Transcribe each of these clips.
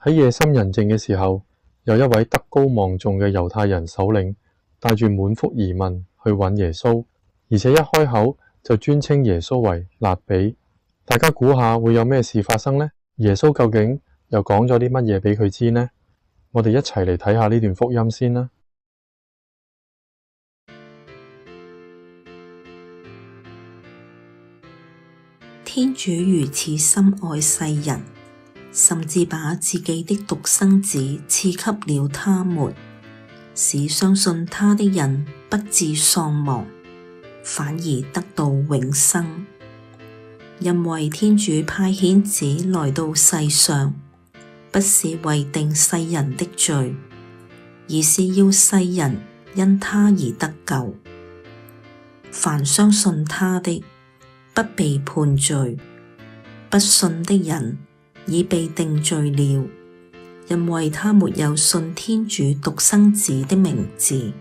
喺夜深人靜嘅時候，有一位德高望重嘅猶太人首領帶住滿腹疑問去揾耶穌，而且一開口就尊稱耶穌為辣彼。大家估下會有咩事發生呢？耶穌究竟又講咗啲乜嘢俾佢知呢？我哋一齊嚟睇下呢段福音先啦。天主如此深愛世人，甚至把自己的獨生子賜給了他們，使相信他的人不致喪亡，反而得到永生。因為天主派遣子來到世上，不是為定世人的罪，而是要世人因他而得救。凡相信他的，不被判罪；不信的人已被定罪了，因為他沒有信天主獨生子的名字。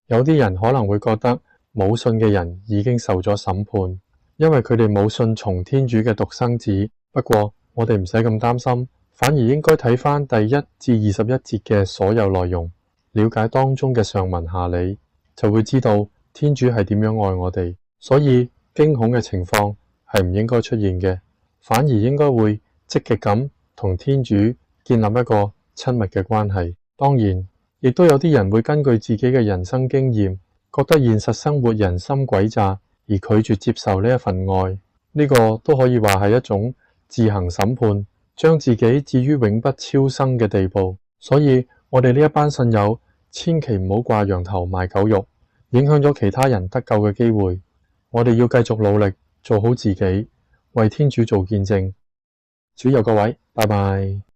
有啲人可能會覺得冇信嘅人已經受咗審判，因為佢哋冇信從天主嘅獨生子。不過我哋唔使咁擔心，反而應該睇返第1至21節嘅所有內容，了解當中嘅上文下理，就會知道天主係點樣愛我哋。所以驚恐嘅情況係唔應該出現嘅，反而應該會積極咁同天主建立一個親密嘅關係。當然亦都有啲人會根據自己嘅人生經驗，覺得現實生活人心詭詐，而拒絕接受呢一份愛。呢個都可以話係一種自行審判，將自己置於永不超生嘅地步。所以我哋呢一班信友千祈唔好掛羊頭賣狗肉，影響咗其他人得救嘅機會。我哋要繼續努力做好自己，為天主做見證。主佑各位，拜拜。